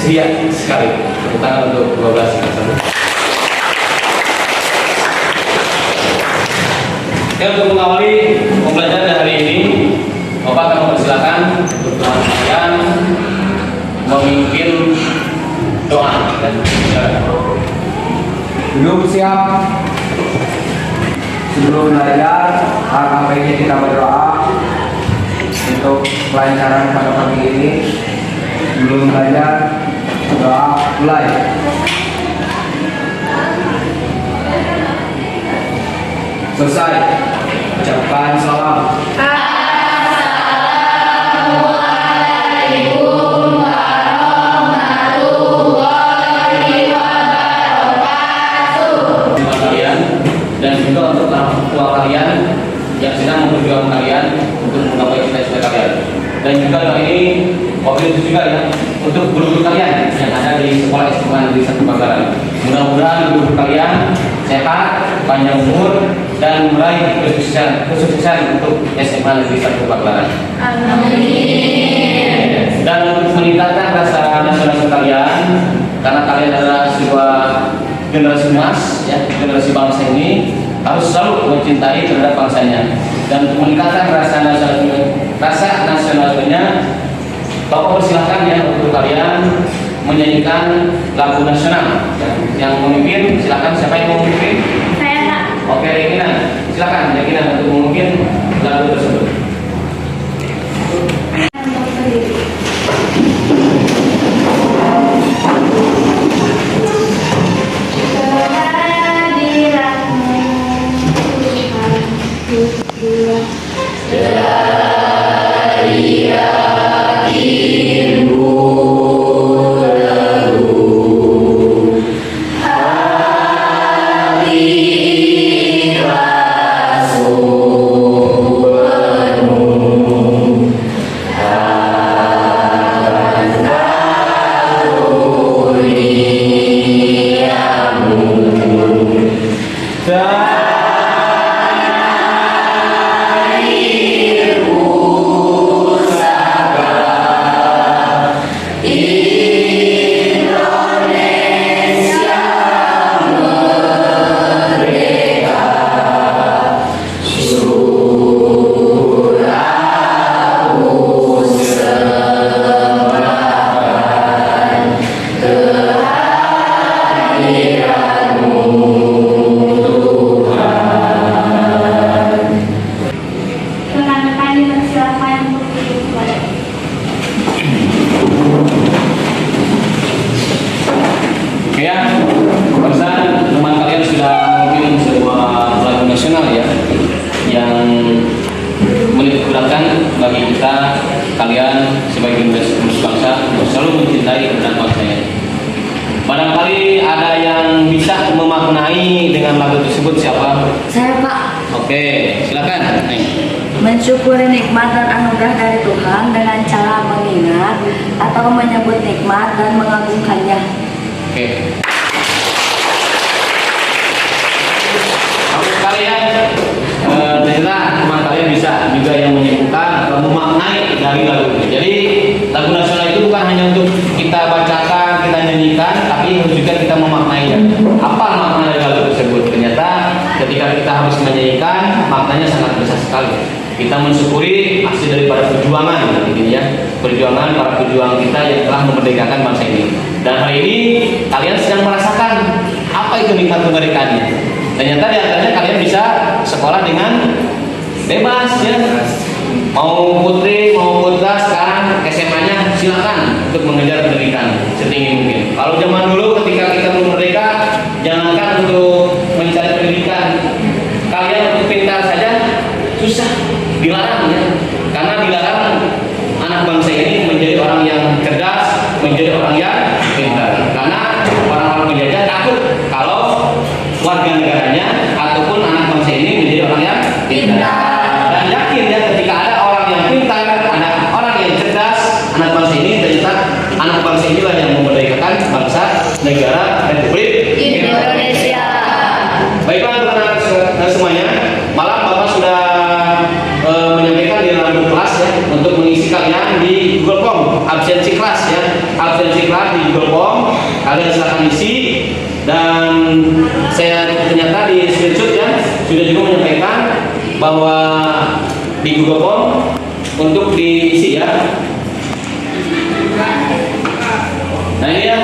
ceria sekali. Tepuk tangan untuk 12 tersebut. Oke, untuk mengawali pembelajaran hari ini, Bapak akan mempersilakan untuk kalian memimpin doa dan Belum siap. Sebelum belajar, alangkah baiknya kita berdoa untuk kelancaran pada pagi ini. Sebelum belajar, doa mulai. Selesai. Ucapkan salam. Dan juga untuk orang tua kalian yang sedang memperjuangkan kalian untuk menggapai cita-cita kalian. Dan juga ini waktu itu juga ya untuk guru-guru kalian yang ada di sekolah SMA Negeri 1 Bakaran. Mudah-mudahan guru kalian sehat, panjang umur, dan meraih kesuksesan untuk SMA Negeri 1 Bakaran. Amin. Dan untuk meningkatkan rasa nasionalisme kalian, karena kalian adalah sebuah generasi emas, ya, generasi bangsa ini harus selalu mencintai terhadap bangsanya. Dan untuk meningkatkan rasa nasionalismenya, Bapak persilahkan ya untuk kalian menyanyikan lagu nasional. Yang memimpin, silakan siapa yang mau memimpin? Saya, Pak. Oke, Regina, silakan Regina untuk memimpin lagu tersebut. Kalian sebagai generasi bangsa selalu mencintai dan bangsanya. Barangkali ada yang bisa memaknai dengan lagu tersebut, siapa? Saya, Pak. Oke, silakan. Mensyukuri nikmat dan anugerah dari Tuhan dengan cara mengingat atau menyebut nikmat dan mengagungkannya. Oke. Kalian ternyata teman kalian bisa juga yang menyebutkan atau memaknai dari lagu ini. Jadi lagu nasional itu bukan hanya untuk kita bacakan, kita nyanyikan, tapi harus juga kita memaknainya. Apa makna dari lagu tersebut? Ternyata ketika kita harus menyanyikan, maknanya sangat besar sekali. Kita mensyukuri hasil daripada perjuangan ini ya, perjuangan para pejuang kita yang telah memerdekakan bangsa ini. Dan hari ini kalian sedang merasakan apa itu nikmat kemerdekaannya. Ternyata di antaranya kalian bisa sekolah dengan bebas ya. Mau putri, mau putra, sekarang SMA-nya silakan untuk mengejar pendidikan setinggi mungkin. Kalau zaman dulu ketika kita belum merdeka, jangankan untuk mencari pendidikan, kalian untuk pintar saja susah, dilarang ya. Karena dilarang anak bangsa ini menjadi orang yang cerdas, menjadi orang yang pintar. Karena orang-orang penjajah takut kalau warga negaranya ataupun anak bangsa ini menjadi orang yang pintar. Dan yakin ya ketika ada orang yang pintar, ada orang yang cerdas, anak bangsa ini ternyata anak bangsa inilah yang memerdekakan bangsa negara Republik Indonesia. Baiklah anak-anak semuanya, malam Bapak sudah menyampaikan di dalam kelas ya untuk mengisi kalian di Google Form absensi kelas ya, absensi kelas di Google Form, kalian silakan isi. Dan saya ternyata di screenshot ya sudah juga menyampaikan bahwa di Google Form untuk diisi ya. Nah ini ya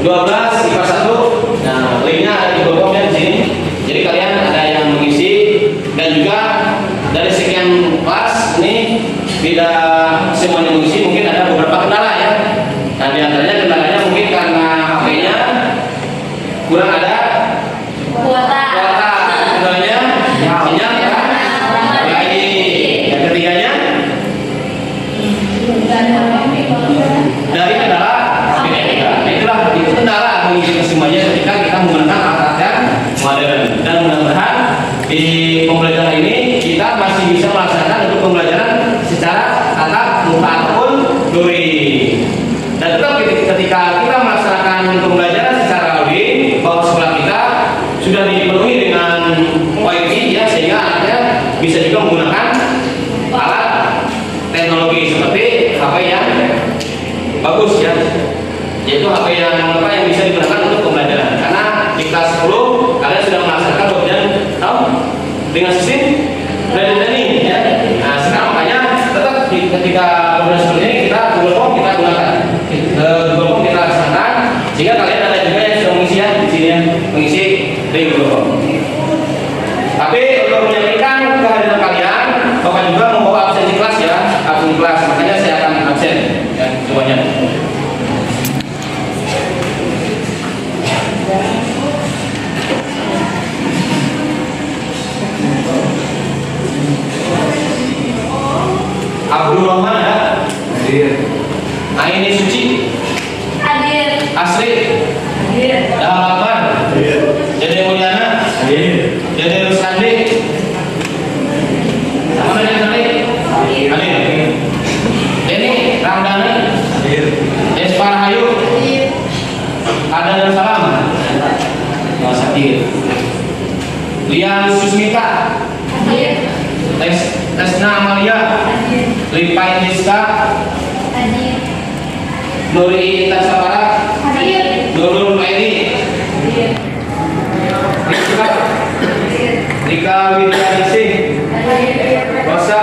12 IPA 1. Nah linknya ada di Google Form ya di sini. Jadi kalian ada yang mengisi dan juga dari sekian kelas ini tidak semuanya mengisi, mungkin ada beberapa kendala ya. Nah di antaranya kendalanya mungkin karena HP-nya kurang ada Kuota. kendalanya sinyal ya. Baik. Yang ketiganya dari kendala BNPK. Nah, itu kendala mengisi semuanya ketika kita menggunakan alat yang modern. Dan mudah-mudahan di pembelajaran ini kita masih bisa melaksanakan untuk pembelajaran secara tatap muka ataupun luring. Dan tetap ketika kita melaksanakan pembelajaran secara luring, bahwa sekolah kita sudah dipenuhi dengan wifi ya, sehingga anaknya bisa juga menggunakan alat teknologi seperti HP yang bagus ya, yaitu HP yang bisa digunakan untuk pembelajaran. Karena di kelas 10 kalian sudah melaksanakan pembelajaran dengan sistem blended learning ya. Nah sekarang makanya tetap ketika pembelajaran seperti ini kita Google Form kita gunakan, Google Form kita laksanakan, sehingga kalian ada juga yang sudah mengisi ya di sini ya, mengisi di Google Form. Tapi untuk menyampaikan kehadiran kalian, Bapak juga membawa absensi kelas ya, absensi kelas, makanya saya akan absen ya semuanya. Abdul Rahman ya, Hadir. Aini Suci, Hadir. Asri, Hadir. Dahlan, Dede Mulyana, Dede Rusandi, mana yang tadi? Hadir. Deni Ramdhani, Espar Hayu, Ada dan Salam, Sakir, Lian Susmita, Hadir. Tesna Amalia, Lipai Niska, Hadir. Nuri Intan Sabara, Hadir. Nurul Mairi, Hadir. Rika Widyadisi, Hadir. Rosa,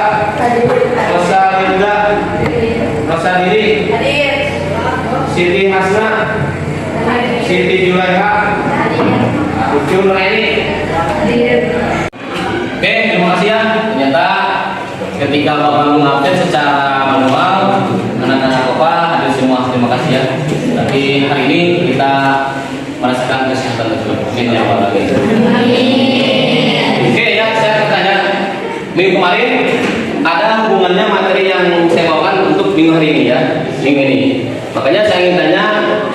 Rosa Winda, Rosa Diri, Hadir. Siti Hasna, Siti Julaiha, Ucun Nuraini. Hadir. Oke, terima kasih ya. Ternyata ketika Bapak mengupdate secara manual, anak-anak Bapak hadir semua. Terima kasih ya. Tapi hari ini kita merasakan kesehatan betul. Amin ya Allah. Oke ya, saya bertanya. Minggu kemarin ada hubungannya materi yang saya bawakan untuk minggu hari ini ya, minggu ini. Makanya saya ingin tanya,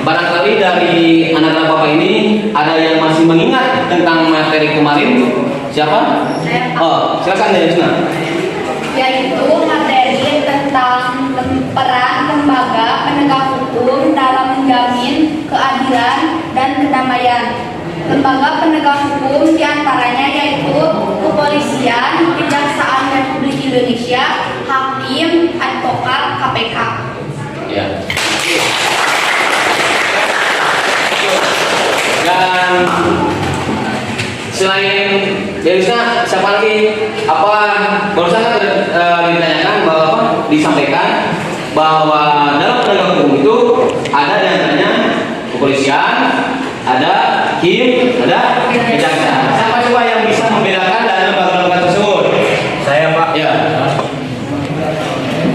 barangkali dari anak-anak Bapak ini ada yang masih mengingat tentang materi kemarin? Siapa? Saya. Oh, silakan ya Yusna. Yaitu materi tentang peran lembaga penegak hukum dalam menjamin keadilan dan kedamaian. Lembaga penegak hukum diantaranya yaitu Kepolisian, Kejaksaan Republik Indonesia, Hakim, Advokat, KPK. Ya. Dan selain Yusna, siapa lagi? Apa barusan ditanyakan bahwa disampaikan bahwa dalam penegak hukum itu ada di antaranya kepolisian, ada hakim, ada kejaksaan. Siapa coba yang bisa membedakan dari lembaga-lembaga tersebut? Saya Pak, Ya.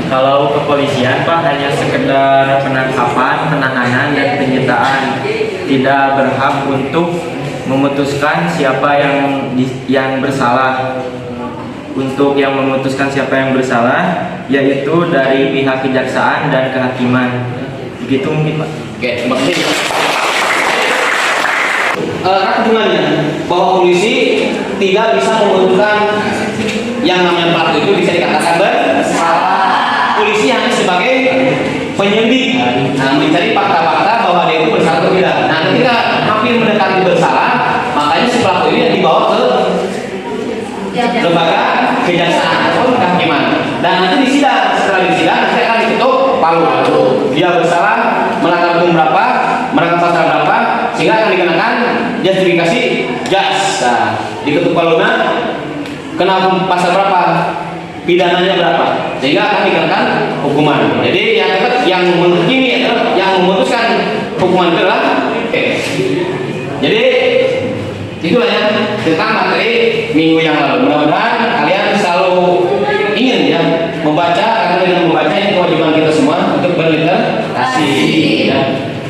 kalau kepolisian Pak hanya sekedar penangkapan, penahanan dan penyitaan, tidak berhak untuk memutuskan siapa yang bersalah. Untuk yang memutuskan siapa yang bersalah yaitu dari pihak kejaksaan dan kehakiman. Begitu mungkin Pak. Oke, terima kasih. Apa hubungannya bahwa polisi tidak bisa memutuskan yang namanya pelaku itu bisa dikatakan bersalah. Polisi hanya sebagai penyelidik, mencari fakta-fakta bahwa dia itu bersalah atau tidak. Nah, ketika hampir mendekati bersalah, makanya si pelaku ini yang dibawa ke lembaga kejaksaan ataupun kehakiman. Dan nanti disidang, setelah disidang nanti akan diketuk palu. Dia bersalah melanggar hukum berapa justifikasi jas. Nah, diketuk palunya kena pasal berapa? Pidananya berapa? Sehingga akan dikenakan hukuman. Jadi yang tetap yang menghakimi adalah yang memutuskan hukuman itu adalah Jadi itulah ya tentang materi minggu yang lalu. Mudah-mudahan kalian selalu ingin ya membaca, karena dengan membaca ini kewajiban kita semua untuk berliterasi. Ya.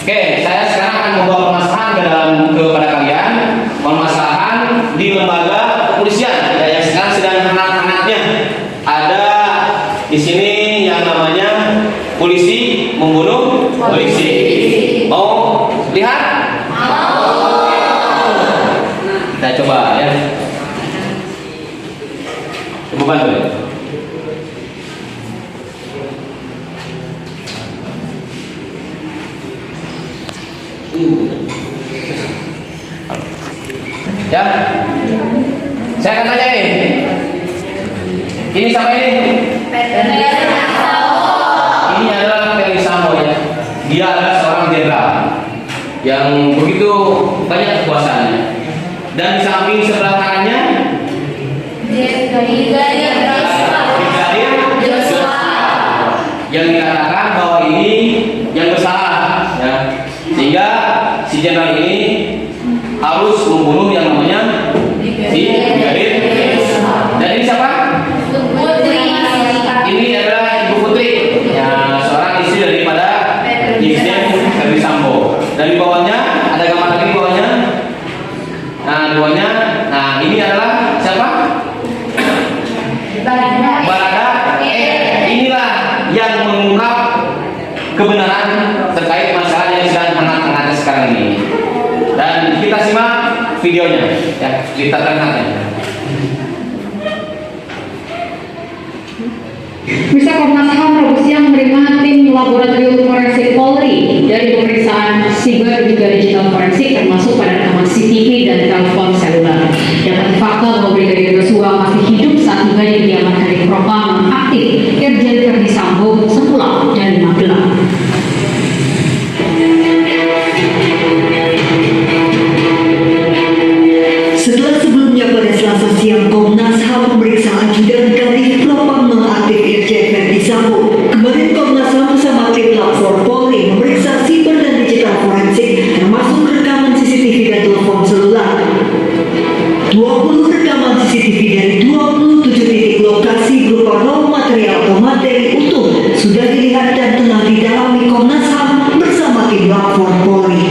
Oke, saya sekarang akan membawa permasalahan kepada kalian, permasalahan di lembaga kepolisian ya, yang sekarang sedang hangat-hangatnya. Ada di sini yang namanya polisi membunuh polisi. Mau lihat? Kita coba ya. Coba bantu ya. Ya. Saya akan tanya ini siapa ini? Ini adalah Ferdi Sambo ya. Dia adalah seorang jenderal yang begitu banyak kekuasaannya. Dan di samping sebelah kanannya Brigadir Joshua yang dikatakan bahwa ini yang bersalah ya. Sehingga si jenderal ini harus membunuh yang namanya si Brigadir. Dan ini siapa? Ini adalah Ibu Putri ya, seorang istri daripada Irjen Ferdi Sambo. Dan di bawahnya ada gambar lagi di bawahnya. Nah, di bawahnya, nah ini adalah siapa? Barada. Inilah yang mengungkap kebenaran terkait masalah yang sedang hangat-hangatnya sekarang ini. Dan kita simak videonya ya, cerita terhangatnya. Pemirsa, Komnas HAM Rabu siang menerima tim laboratorium forensik Polri dari pemeriksaan siber juga digital forensik termasuk pada rekaman CCTV dan telepon seluler. Dapat fakta bahwa Brigadir Joshua masih hidup saat tiba di kediaman Kadif Propam aktif Irjen Ferdi Sambo sepulang dari Magelang. Setelah sebelumnya pada Selasa siang Komnas HAM memeriksa ajudan Kadif Propam nonaktif Irjen Ferdi Sambo. Kemarin Komnas HAM bersama tim Lab 4 Polri memeriksa siber dan digital forensik termasuk rekaman CCTV dan telepon seluler. 20 rekaman CCTV dari 27 titik lokasi berupa raw material atau materi utuh sudah dilihat dan telah didalami Komnas HAM bersama tim Lab 4 Polri.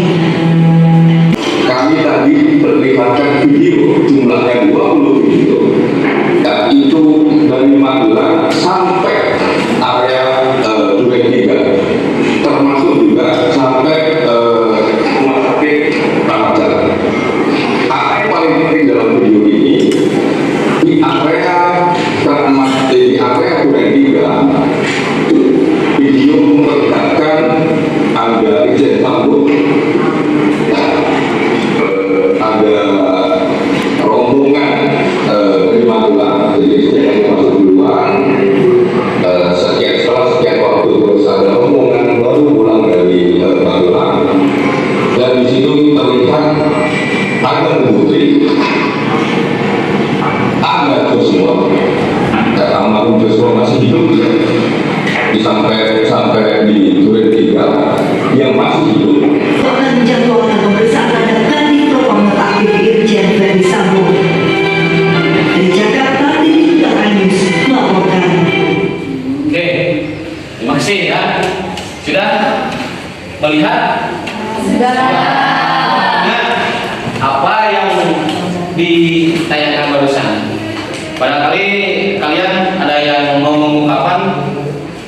Kami tadi perlihatkan video jumlahnya 20 video dan itu dari Magelang sampai area Duren 3 termasuk juga sampai rumah sakit Pamajaran. Apa yang paling penting dalam video ini di area Duren 3 video memperlihatkan ada Irjen Sambo, ada rombongan dari Magelang, jadi yang masuk duluan setelah sekian waktu terus ada rombongan baru pulang dari Magelang, dan di situ terlihat ada Putri, ada Joshua, dan almarhum Joshua masih hidup sampai di Duren 3 yang masih hidup. Akan menjadwalkan pemeriksaan terhadap Kadif Propam nonaktif Irjen Ferdi Sambo. Dari Jakarta, tim Liputan News melaporkan. Oke, terima kasih ya. Sudah melihat? Sudah. Nah, apa yang ditayangkan barusan? Barangkali kalian ada yang mau mengungkapkan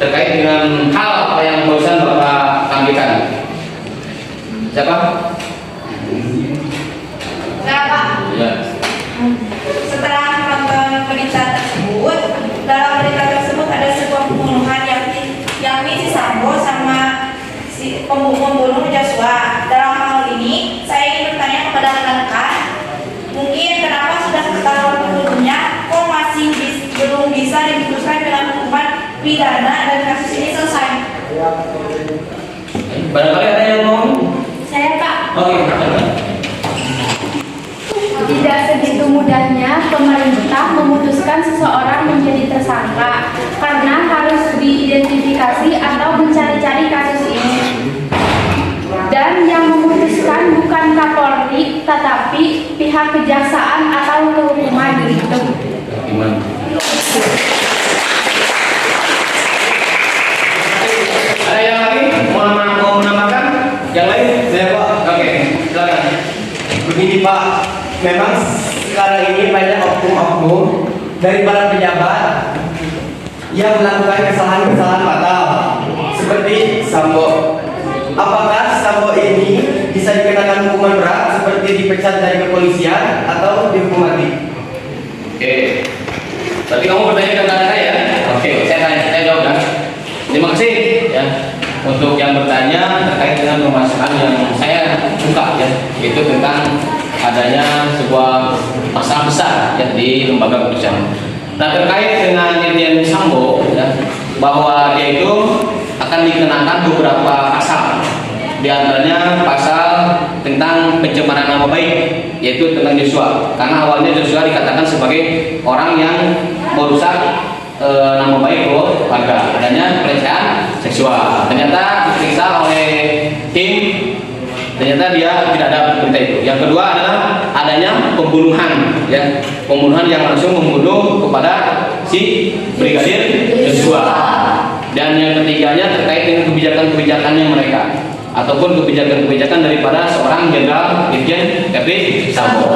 terkait dengan hal apa yang barusan Bapak tampilkan. Siapa? Nah, Pak, Ya. setelah menonton berita tersebut, dalam berita tersebut ada sebuah pembunuhan yakni si Sambo sama si pembunuh Joshua. Dalam hal ini, saya ingin bertanya kepada rekan-rekan, mungkin kenapa sudah ketahuan pembunuhnya, kok masih belum bisa diputuskan dengan hukuman pidana dan kasus ini selesai? Barangkali ada yang mau? Saya, Pak. Oke. memutuskan seseorang menjadi tersangka karena harus diidentifikasi atau mencari-cari kasus ini. Dan yang memutuskan bukan Kapolri, tetapi pihak kejaksaan atau kehukuman gitu. Ada yang lagi mau menambahkan? Yang lain? Saya Pak, Oke, silakan. begini Pak, memang sekarang ini banyak oknum-oknum dari para pejabat yang melakukan kesalahan-kesalahan fatal seperti Sambo. Apakah Sambo ini bisa dikenakan hukuman berat seperti dipecat dari kepolisian atau dihukum mati? Oke. Tapi kamu bertanya kepada saya? Oke, saya jawab ya. Terima kasih ya untuk yang bertanya terkait dengan permasalahan yang saya buka ya, yaitu tentang adanya sebuah masalah besar ya di lembaga kepolisian. Nah, terkait dengan Irjen Sambo ya, bahwa dia itu akan dikenakan beberapa pasal, di antaranya pasal tentang pencemaran nama baik, yaitu tentang Joshua, karena awalnya Joshua dikatakan sebagai orang yang merusak nama baik warga, adanya pelecehan seksual. Ternyata diperiksa oleh tim, ternyata dia tidak ada berita itu. Yang kedua adalah adanya pembunuhan ya, pembunuhan yang langsung membunuh kepada si Brigadir Joshua. Dan yang ketiganya terkait dengan kebijakan-kebijakannya mereka ataupun kebijakan-kebijakan daripada seorang Jenderal Irjen Verdi Sambo.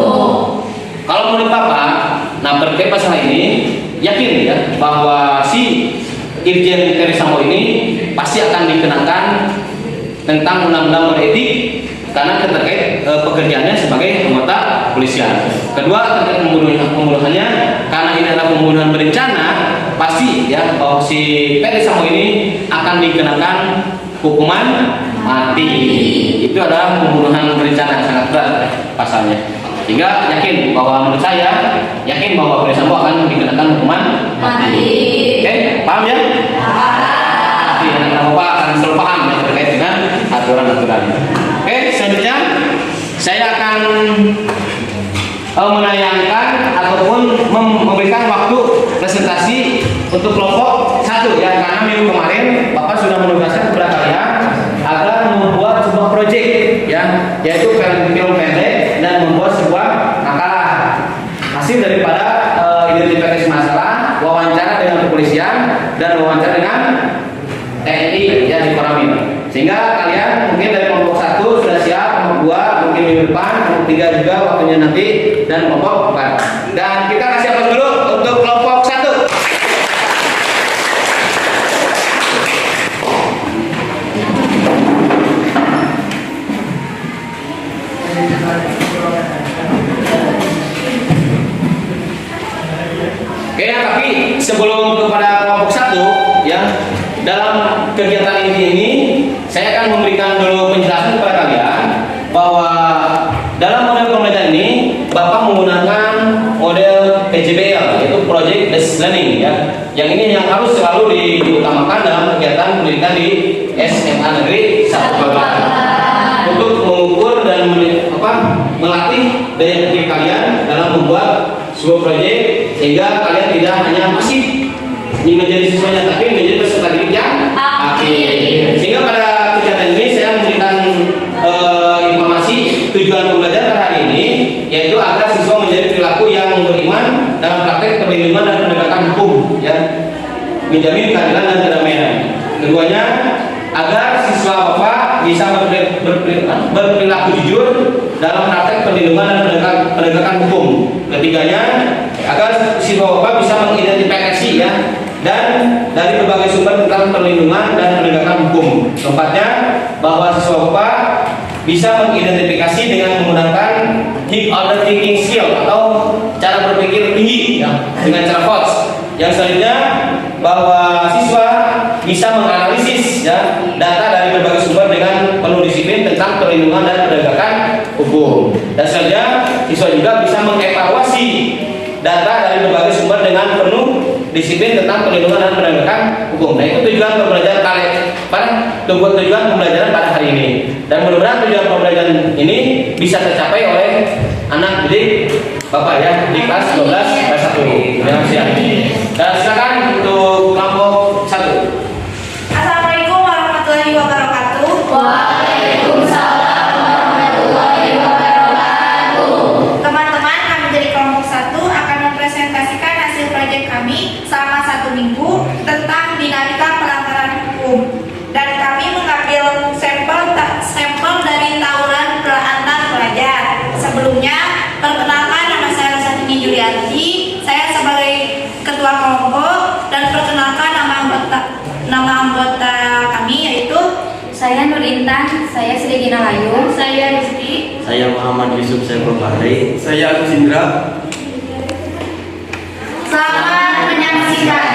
Kalau menurut Bapak, nah terkait masalah ini yakin ya bahwa si Irjen Verdi Sambo ini pasti akan dikenakan tentang undang-undang beretik karena terkait pekerjaannya sebagai anggota kepolisian. Kedua, terkait pembunuhannya, karena ini adalah pembunuhan berencana, pasti ya bahwa si Verdi Sambo ini akan dikenakan hukuman mati. Itu adalah pembunuhan berencana, sangat berat pasalnya. Sehingga yakin bahwa menurut saya yakin bahwa Verdi Sambo akan dikenakan hukuman mati. Oke, paham ya? Paham. Nanti Bapak akan selalu paham ya terkait dengan aturan-aturan. Oke, selanjutnya saya akan menayangkan ataupun memberikan waktu presentasi untuk kelompok 1 ya, karena minggu kemarin Bapak sudah menugaskan kepada kalian agar membuat sebuah proyek ya, yaitu film pendek dan membuat sebuah makalah hasil daripada identifikasi masalah, wawancara dengan kepolisian dan wawancara dengan TNI ya di Koramil. Sehingga kalian mungkin dari kelompok 1 sudah siap, kelompok 2 mungkin minggu depan, kelompok 3 juga waktunya nanti, dan kelompok 4. Dan kita kasih aplaus dulu untuk kelompok 1. Oke ya, tapi sebelum kepada kelompok 1 ya, dalam kegiatan ini saya akan memberikan dulu penjelasan kepada kalian bahwa dalam model pembelajaran ini Bapak menggunakan model PJBL, yaitu Project Based Learning ya. Yang ini yang harus selalu diutamakan dalam kegiatan pendidikan di SMA Negeri 1 Babat untuk mengukur dan melatih daya pikir kalian dalam membuat sebuah proyek, sehingga kalian tidak hanya masih menjadi siswanya tapi menjadi peserta didik yang aktif. Sehingga pada kegiatan ini saya memberikan informasi tujuan pembelajaran hari ini, yaitu agar siswa menjadi perilaku yang beriman dalam praktek perlindungan dan penegakan hukum ya, menjamin keadilan dan kedamaian. Keduanya, agar siswa Bapak bisa berperilaku jujur dalam praktek perlindungan dan penegakan hukum. Ketiganya, agar siswa Bapak bisa mengidentifikasi ya dan dari berbagai sumber tentang perlindungan dan penegakan hukum. Keempatnya, bahwa siswa Bapak bisa mengidentifikasi dengan menggunakan deep order thinking skill atau cara berpikir tinggi ya, dengan cara coach. Yang selanjutnya, bahwa siswa bisa menganalisis ya data dari berbagai sumber dengan penuh disiplin tentang perlindungan dan penegakan hukum. Dan selanjutnya, siswa juga bisa mengevaluasi data dari berbagai sumber dengan penuh disiplin tentang perlindungan dan penegakan hukum. Nah, itu tujuan pembelajaran tujuan pembelajaran pada hari ini. Dan mudah-mudahan tujuan pembelajaran ini bisa tercapai oleh anak didik Bapak ya di kelas 12 kelas 1. Ya, siap. Dan silakan untuk kelompok 1. Assalamualaikum warahmatullahi wabarakatuh. Waalaikumsalam warahmatullahi wabarakatuh. Teman-teman, kami dari kelompok 1 akan mempresentasikan hasil proyek kami selama 1 minggu tentang dinamika pelanggaran hukum. Dan kami mengambil sampel dari tawuran antar pelajar. Sebelumnya, perkenalkan, nama saya Rosatini Julianti. Saya sebagai ketua kelompok, dan perkenalkan nama anggota kami yaitu Saya Nur Intan, saya Sri Gina Layu, saya Rizky. Saya Muhammad Yusuf Saiful Bahri. Saya Agus Indra. Selamat menyaksikan.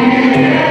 Kita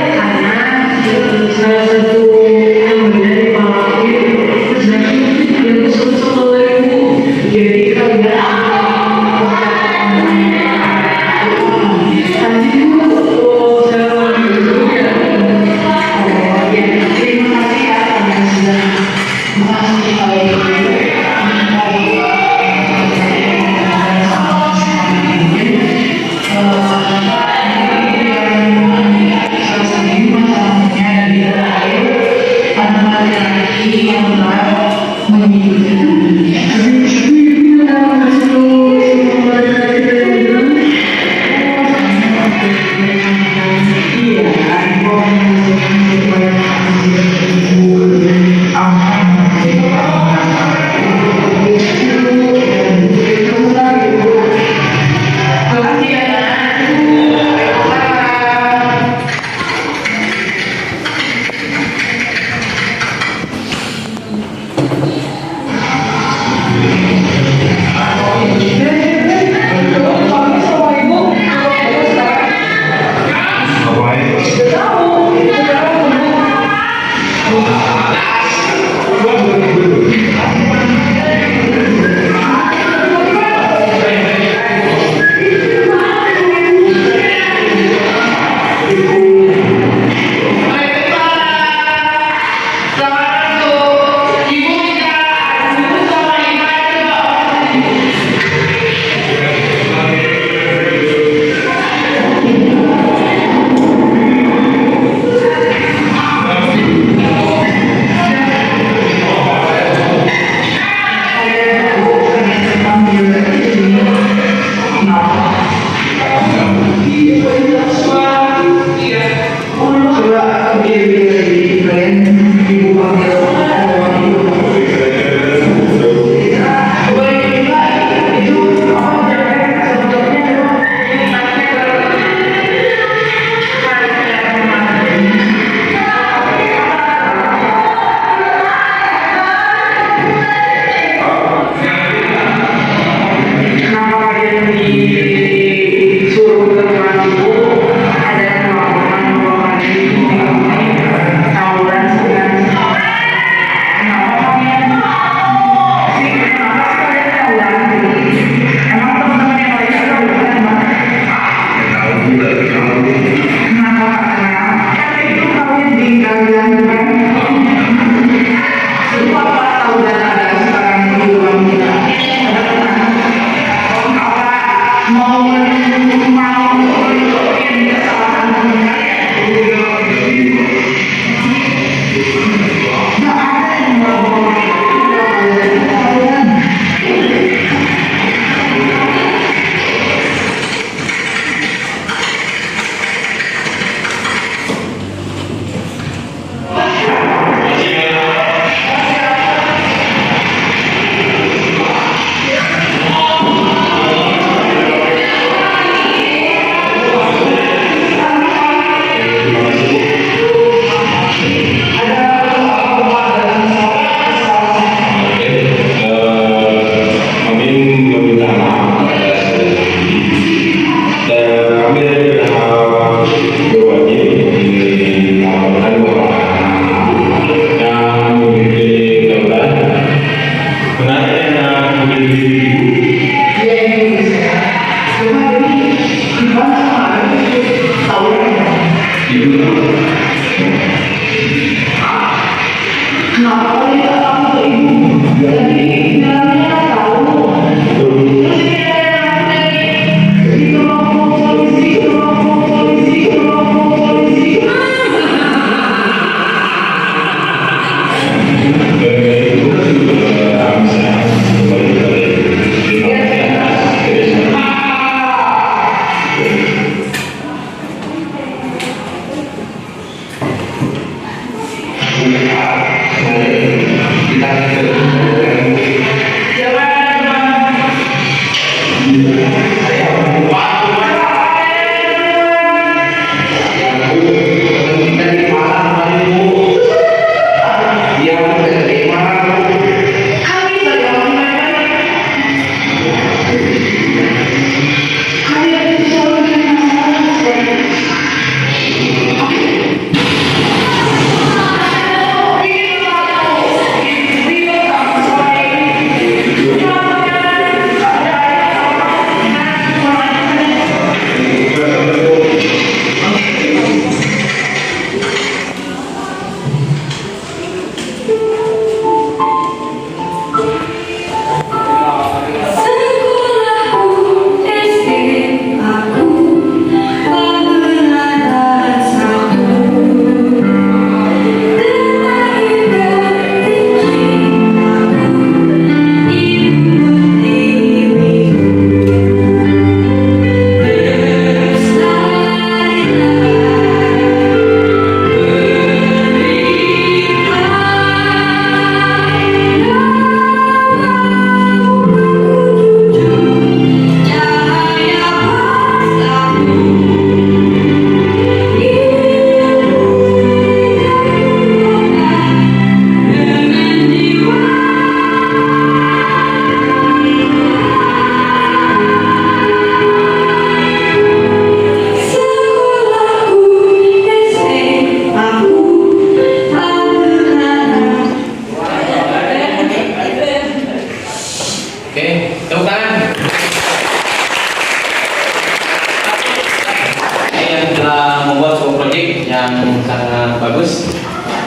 yang sangat bagus.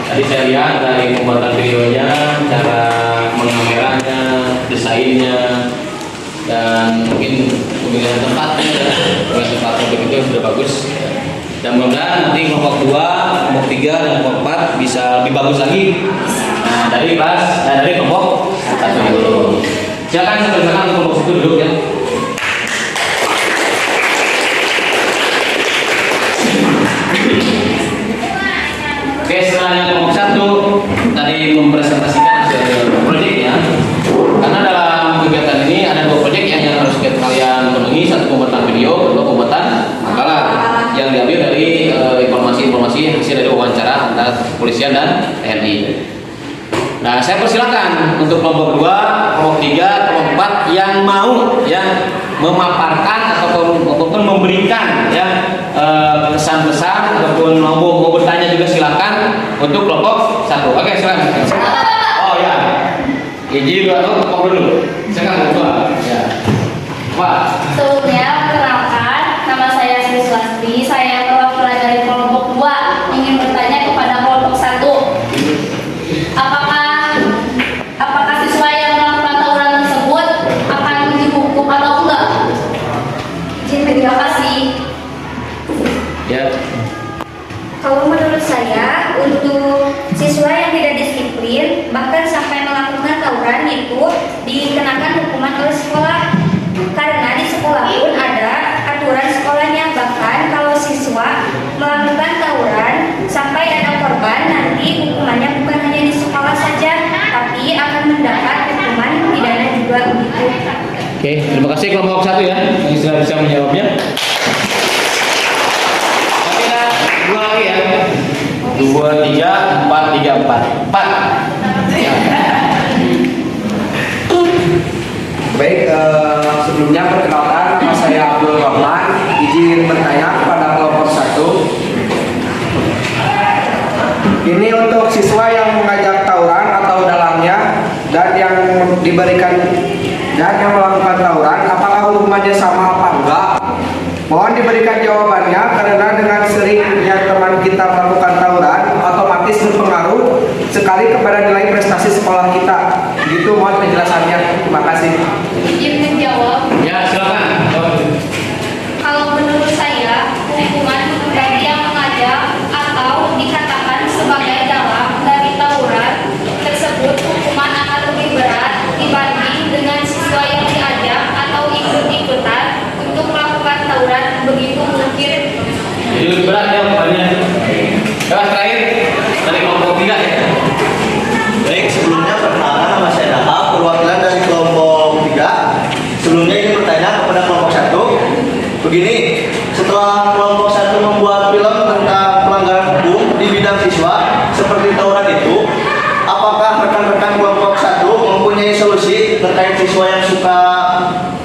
Tadi saya lihat dari pembuatan videonya, cara mengameranya, desainnya, dan mungkin pemilihan tempat untuk itu sudah bagus. Dan mudah-mudahan nanti kelompok 2, kelompok 3, dan kelompok 4 bisa lebih bagus lagi. Nah, dari kelompok 1 dulu. Silakan silakan kelompok 1 duduk ya. Oke, setelah kelompok 1 tadi mempresentasikan hasil proyeknya. Karena dalam kegiatan ini ada 2 proyek yang harus kalian penuhi, 1 pembuatan video, 2 pembuatan makalah yang diambil dari informasi-informasi hasil dari wawancara antara kepolisian dan TNI. Nah, saya persilakan untuk kelompok 2, kelompok 3, kelompok 4 yang mau ya memaparkan ataupun memberikan ya kesan-kesan ataupun mau bertanya juga silakan untuk kelompok 1. Oke, silakan. Oh ya. Izin dulu kelompok dulu. Silakan kelompok 2. Ya. Pak. Sebelumnya perkenalkan, nama saya Sri Swasti. Saya perwakilan dari kelompok 2 ingin bertanya kepada kelompok 1. Apakah siswa yang melakukan tawuran tersebut akan dihukum atau enggak? Terima kasih. Ya. Kalau menurut saya, untuk siswa yang tidak disiplin bahkan sampai melakukan tawuran itu dikenakan hukuman oleh sekolah. Karena di sekolah pun ada aturan sekolahnya. Bahkan kalau siswa melakukan tawuran sampai ada korban, nanti hukumannya bukan hanya di sekolah saja, tapi akan mendapat hukuman pidana juga begitu. Oke, terima kasih kelompok 1 ya yang sudah bisa menjawabnya. Oke, dah 2 lagi ya. 2, 3, 4, 3, 4. 4. Ya. Baik, sebelumnya perkenalkan, nama saya Abdul Rahman. Izin bertanya kepada kelompok 1. Ini untuk siswa yang mengajak tawuran atau dalangnya dan yang melakukan tawuran, apakah hukumannya sama apa enggak? Mohon diberikan jawabannya, karena dengan seringnya teman Begini, setelah kelompok 1 membuat film tentang pelanggaran hukum di bidang siswa seperti tawuran itu, apakah rekan-rekan kelompok 1 mempunyai solusi terkait siswa yang suka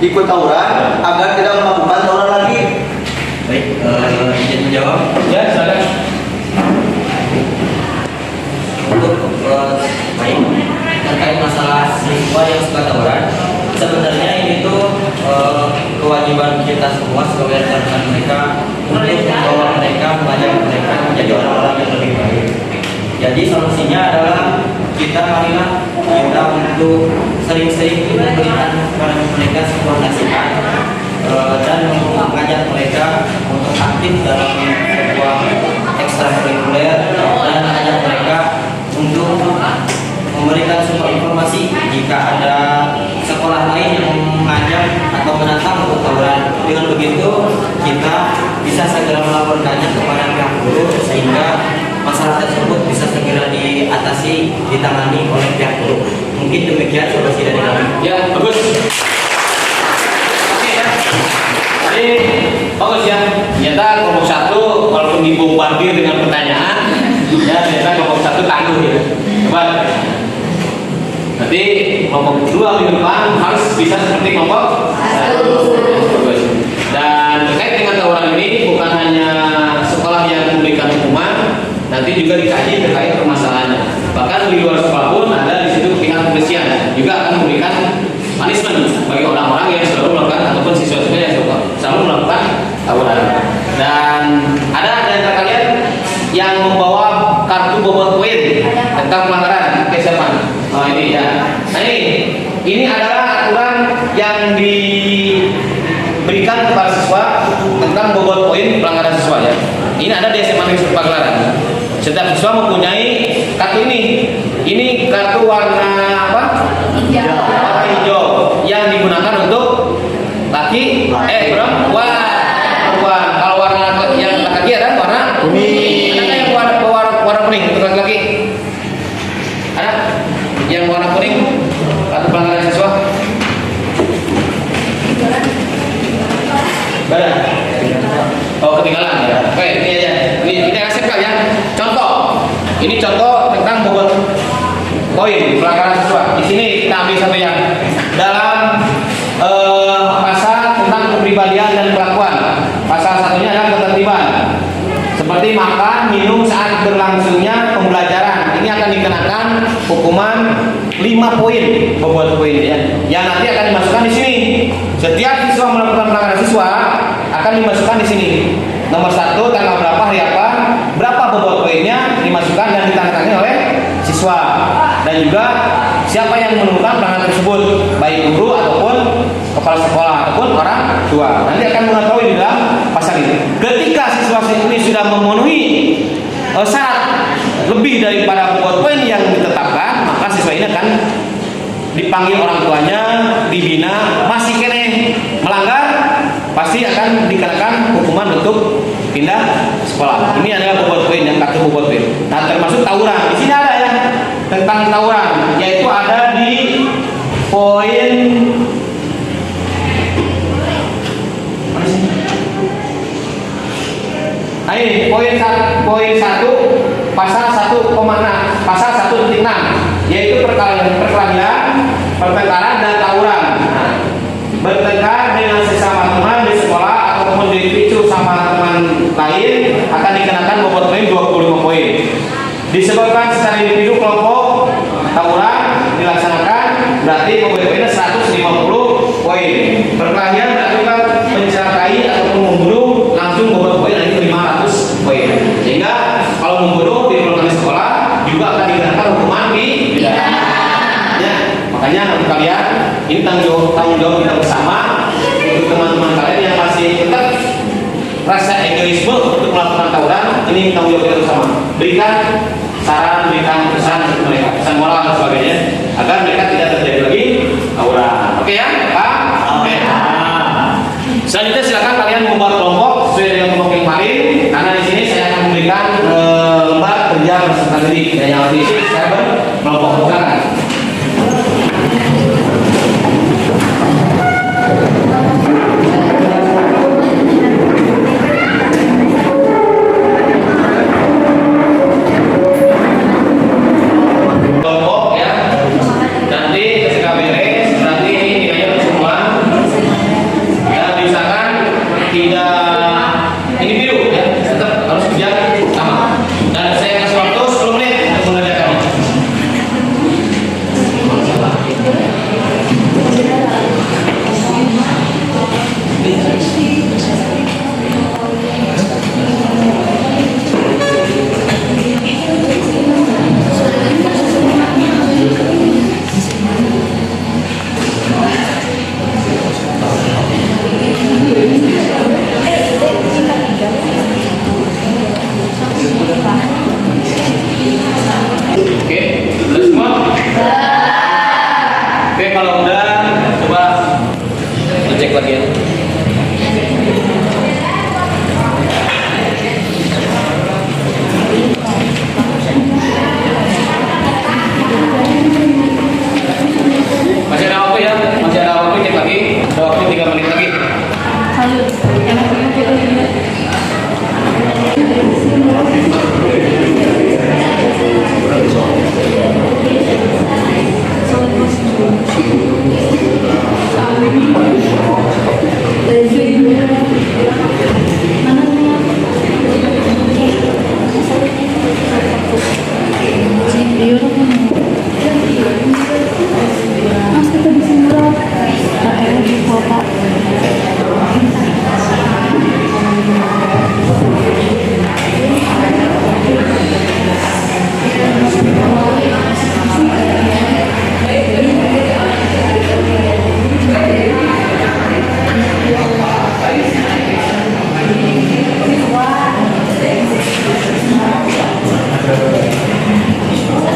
ikut tawuran agar tidak melakukan tawuran lagi? Baik, izin menjawab. Ya, silakan. Untuk baik terkait masalah siswa yang suka tawuran, sebenarnya ini tuh kewajiban kita semua sebagai rekan-rekan mereka untuk membawa mereka, mengajak mereka menjadi orang-orang yang lebih baik. Jadi solusinya adalah marilah kita untuk sering-sering memberikan kepada mereka sebuah nasihat dan mengajak mereka untuk aktif dalam sebuah ekstrakurikuler dan mengajak mereka untuk memberikan sebuah informasi jika ada sekolah lain yang mengajak atau menantang untuk tawuran. Dengan begitu kita bisa segera melaporkannya kepada pihak guru sehingga masalah tersebut bisa segera diatasi, ditangani oleh pihak guru. Mungkin demikian solusi dari kami. Ya, bagus. Oke ya. Jadi bagus ya. Ternyata kelompok 1 walaupun dibombardir dengan pertanyaan, ya ternyata kelompok 1 tangguh ya. Coba. Nanti kelompok 2 minggu depan harus bisa seperti kelompok 1. Bagus. Dan terkait dengan tawuran ini bukan hanya sekolah yang memberikan hukuman, nanti juga dikaji terkait permasalahannya. Bahkan di luar sekolah pun ada di situ pihak kepolisian juga akan memberikan punishment bagi orang-orang yang selalu melakukan ataupun siswa-siswa yang selalu melakukan tawuran. Dan ada antara kalian yang membawa kartu bobot poin tentang pelanggaran. Oke, siapa? Oh ini ya. Nah ini adalah aturan yang diberikan kepada siswa tentang bobot poin pelanggaran siswa ya. Ini ada di SMA Negeri Pagelaran. Setiap siswa mempunyai kartu ini. Ini kartu warna apa? Hijau. Warna hijau yang digunakan untuk laki perempuan. Kalau warna yang laki ada warna kuning. Ada yang warna kuning untuk laki-laki? Ada yang warna kuning? Kartu pelanggaran siswa? Ada? Oh, ketinggalan ya. Oke, ini aja. Ini kasih kalian contoh. Ini contoh tentang bobot poin pelanggaran siswa. Di sini kita ambil satu yang dalam pasal tentang kepribadian dan perlakuan. Pasal satunya adalah ketertiban. Seperti makan, minum saat berlangsungnya pembelajaran. Ini akan dikenakan hukuman 5 poin bobot poin ya. Yang nanti akan dimasukkan di sini. Setiap siswa melakukan pelanggaran siswa akan dimasukkan di sini. Nomor 1 tanggal berapa, hari apa, berapa bobot poinnya dimasukkan dan ditandatangani oleh siswa. Dan juga siapa yang menemukan pelanggaran tersebut, baik guru ataupun kepala sekolah ataupun orang tua. Nanti akan mengetahui di dalam pasal ini. Ketika siswa ini sudah memenuhi syarat lebih daripada bobot poin yang ditetapkan, maka siswa ini akan dipanggil orang tuanya, dibina. Masih kene melanggar, pasti akan dikenakan hukuman untuk pindah sekolah. Ini adalah bobot poin yang kartu bobot poin. Nah, termasuk tawuran. Di sini ada ya tentang tawuran, yaitu ada di poin mana sih? Nah, ini poin 1 pasal 1,6 pasal 1.6 yaitu perkelahian, pertengkaran dan tawuran. Nah, bertengkar dengan sesama teman di sekolah ataupun dipicu sama teman lain akan dikenakan bobot poin 25 poin. Disebabkan secara individu kelompok tawuran dilaksanakan berarti bobot poinnya 150 poin. Perkelahian melakukan mencelakai ataupun membunuh langsung bobot poin nanti 500 poin. Sehingga kalau membunuh di lingkungan sekolah juga akan dikenakan hukuman pidana. Ya, makanya untuk kalian ini tanggung jawab kita bersama. Untuk teman-teman kalian yang masih tetap rasa egoisme untuk melakukan tawuran, ini tanggung jawab kita bersama. Berikan saran, berikan pesan untuk mereka, pesan moral dan sebagainya, agar mereka tidak terjadi lagi tawuran. Oke ya, Pak? Oke. Selanjutnya silakan kalian membuat kelompok sesuai dengan kelompok yang kemarin, karena di sini saya akan memberikan lembar kerja peserta didik. Dan yang di sini saya berkelompok-kelompokkan. lagi ya. Masih ada waktu ya, masih ada waktu, cek lagi. Ada waktu 3 menit lagi.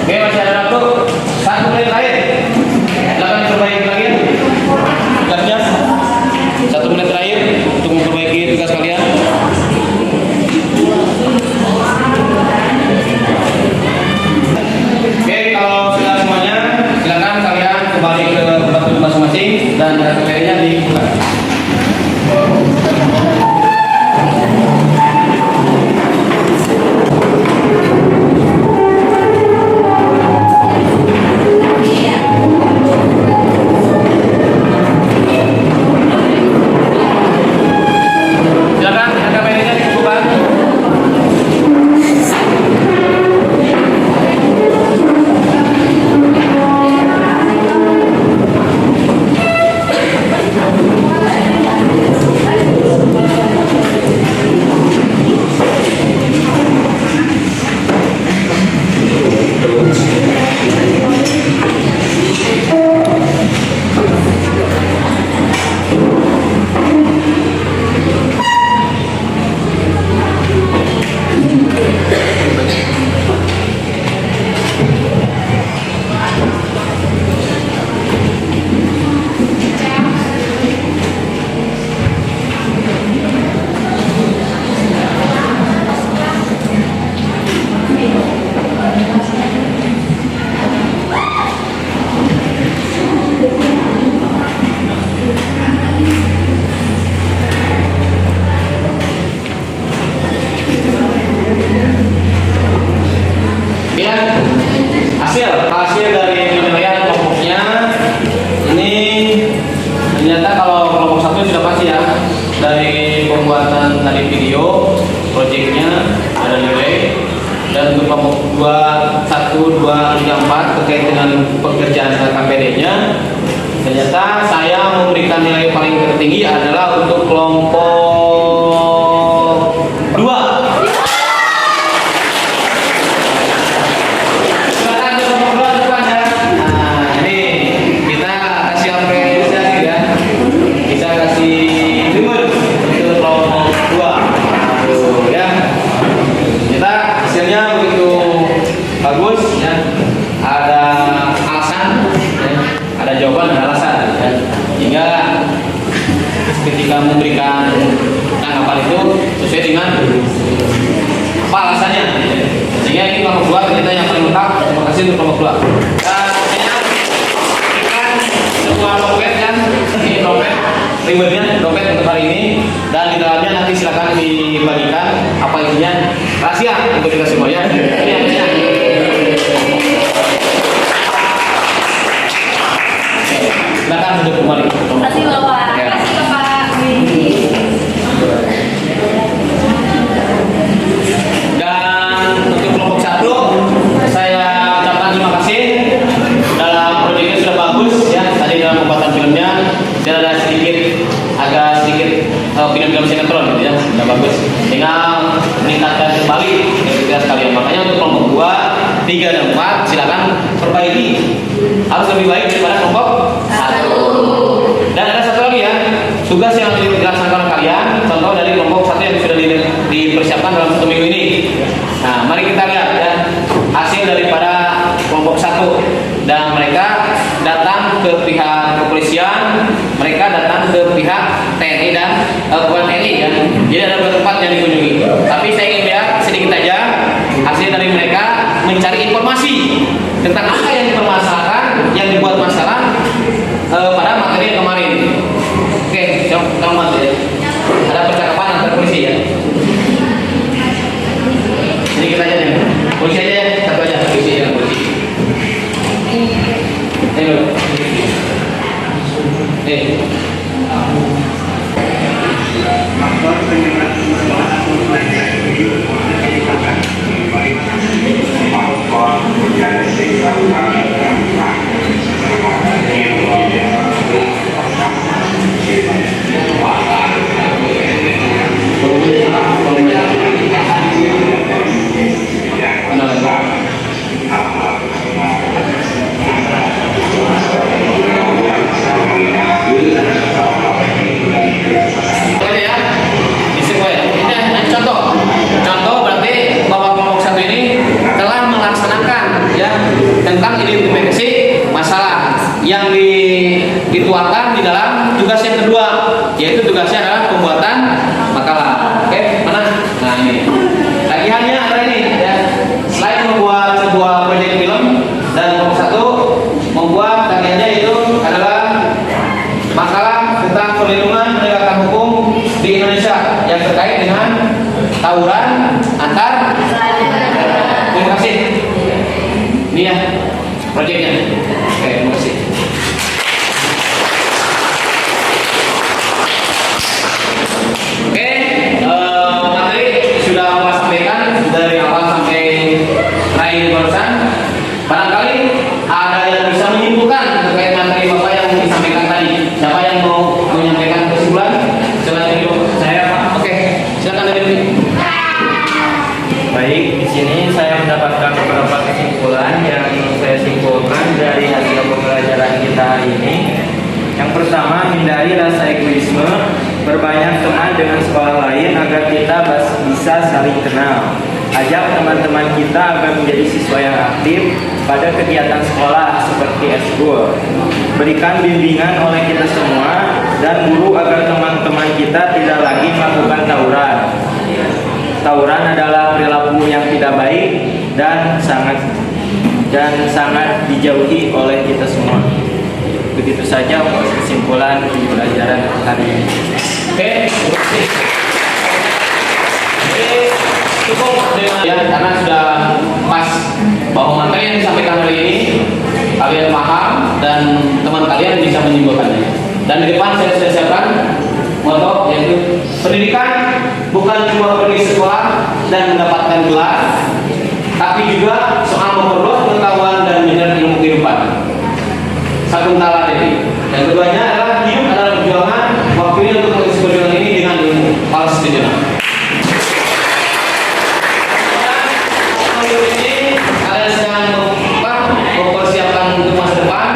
Oke, masih ada waktu 1 menit terakhir. Silakan diperbaiki lagi tugasnya. 1 menit terakhir untuk memperbaiki tugas kalian. Oke, kalau sudah semuanya, silakan kalian kembali ke tempat duduk masing-masing dan materinya dibuka. Silakan materinya dibuka. Ya, hasil dari penilaian kelompoknya ini ternyata kalau kelompok 1 sudah pasti ya, dari pembuatan tadi video proyeknya ada nilai, dan untuk kelompok 2, 1, 2, 3, 4 terkait dengan pekerjaan KPD-nya ternyata saya memberikan nilai paling tertinggi adalah untuk kelompok 2. Bagus ya, ada alasan ya, ada jawaban dan alasan ya. Hingga ketika memberikan tanggapan itu sesuai dengan apa alasannya ya. Sehingga ini kelompok 2 ternyata yang paling lengkap. Terima kasih untuk kelompok 2. Dan berikan sebuah dompet kan, ini dompet rewardnya, dompet untuk hari ini, dan di dalamnya nanti silakan dibagikan apa isinya, rahasia untuk kita semua ya. Ini isinya. Silakan duduk kembali. Terima kasih Bapak. Ya. Terima kasih Bapak. Dan untuk kelompok 1 saya ucapkan terima kasih, dalam proyeknya sudah bagus ya. Tadi dalam pembuatan filmnya tidak ada agak sedikit film-film sinetron gitu ya, sudah bagus, tinggal meningkatkan kembali kreativitas kalian. Makanya untuk kelompok 2, 3, dan 4 silakan perbaiki, harus lebih baik daripada kelompok 1. Dan ada satu lagi ya, tugas yang dilaksanakan kalian, contoh dari kelompok 1 yang sudah dipersiapkan dalam 1 minggu ini. Nah, mari kita lihat ya hasil daripada kelompok 1, dan mereka datang ke pihak kepolisian, mereka datang ke pihak TNI dan bukan TNI ya. Jadi ada beberapa tempat yang dikunjungi. Tapi saya ingin lihat sedikit aja hasil dari mereka mencari informasi tentang apa yang dipermasalahkan, yang dibuat masalah pada materi yang kemarin. Oke, kamu masuk ya. Ada percakapan antar polisi ya. Sedikit aja nih. Polisi aja, satu aja polisi ya polisi. Ayo. Contoh berarti Bapak kelompok 1 ini telah melaksanakan ya tentang identifikasi masalah yang dituangkan di dalam tugas yang kedua, yaitu tugasnya adalah pembuatan makalah. Oke, mana? Nah ini tagihannya ada ini ya. Selain membuat sebuah proyek film dan kelompok 1 membuat tagihannya itu adalah makalah tentang perlindungan penegakan hukum di Indonesia yang terkait dengan tawuran antar. Terima kasih. Ini ya proyeknya. Oke, terima kasih. Oke, materi sudah Bapak sampaikan dari awal sampai terakhir barusan. Barangkali ada yang bisa menyimpulkan terkait materi Bapak yang disampaikan tadi. Siapa yang mau menyampaikan kesimpulan? Silakan dulu. Saya Pak. Oke, silakan dari. Baik, di sini saya mendapatkan beberapa kesimpulan yang saya simpulkan dari hasil pembelajaran kita hari ini. Yang pertama, hindari rasa egoisme, berbanyak teman dengan sekolah lain agar kita bisa saling kenal. Ajak teman-teman kita agar menjadi siswa yang aktif pada kegiatan sekolah seperti eskul. Berikan bimbingan oleh kita semua dan guru agar teman-teman kita tidak lagi melakukan tawuran. Tawuran adalah perilaku yang tidak baik dan sangat dijauhi oleh kita semua. Begitu saja untuk kesimpulan pembelajaran hari ini. Oke, cukup dengan ya karena sudah pas bahwa materi yang disampaikan hari ini kalian paham dan teman kalian bisa menyimpulkannya. Dan di depan saya sudah siapkan moto yaitu pendidikan bukan cuma pergi sekolah dan mendapatkan gelar, tapi juga soal memperluas pengetahuan dan mencari ilmu kehidupan. Sakuntala Dewi. Yang keduanya adalah hidup adalah perjuangan, waktunya untuk mengisi perjuangan ini dengan ilmu. Harus setuju. Ini kalian sedang mempersiapkan untuk masa depan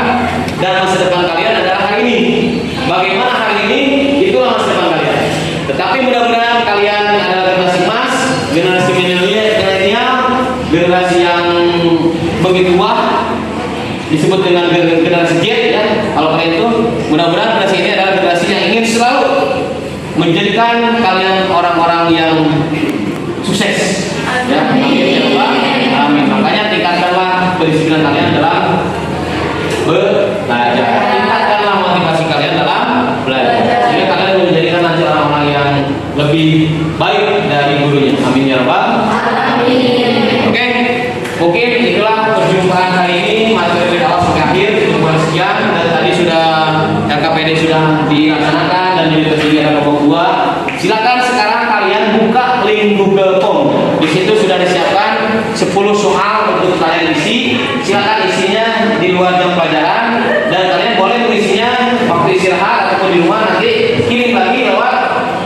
dan masa depan kalian adalah hari ini. Bagaimana hari ini itulah masa depan kalian. Tetapi mudah-mudahan kalian adalah generasi emas, generasi milenial, generasi yang begitu wah, disebut dengan generasi Z ya. Kalau kalian itu mudah-mudahan generasi ini adalah generasi yang ingin selalu menjadikan kalian orang-orang yang sukses. Ya, amin ya Allah. Amin. Makanya tingkatkanlah kedisiplinan kalian dalam belajar. Tingkatkanlah motivasi kalian dalam belajar. Sehingga kalian menjadikan nanti orang-orang yang lebih baik dari gurunya. Amin ya Rabbal. Amin. Oke, mungkin itulah perjumpaan hari ini materi dari awal sampai akhir cukup sekian dan tadi sudah KKPD sudah dilaksanakan dan jadi tersedia kelompok 2. Silakan sekarang kalian buka link Google Form. Di situ sudah disiapkan 10 soal untuk kalian isi. Silakan isinya di luar jam pelajaran dan kalian boleh mengisinya waktu istirahat ataupun di rumah, nanti kirim lagi lewat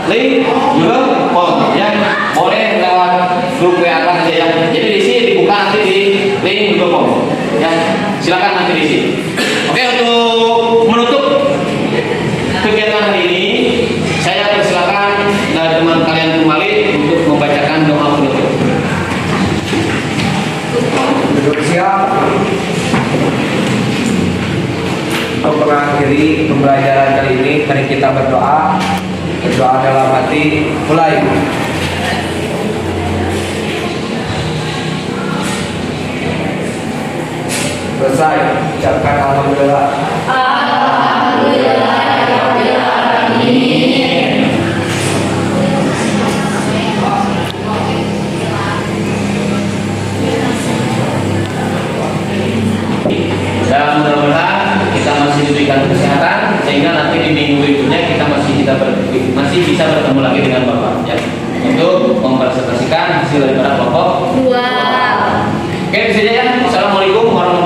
link Google Form ya. Boleh lewat grup WA saja ya. Jadi di sini dibuka nanti di link Google Form ya. Silakan nanti diisi. Oke, untuk menutup kegiatan hari ini saya persilakan dari teman kalian kembali untuk membacakan doa penutup. Duduk siap. Untuk mengakhiri pembelajaran kali ini, mari kita berdoa. Berdoa dalam hati, mulai. Selesai, ucapkan alhamdulillah. Dan mudah-mudahan kita masih diberikan kesehatan sehingga nanti di minggu berikutnya kita masih bisa bertemu lagi dengan Bapak ya, untuk mempresentasikan hasil daripada kelompok. Dua. Oke, itu saja ya. Assalamualaikum warahmatullahi wabarakatuh.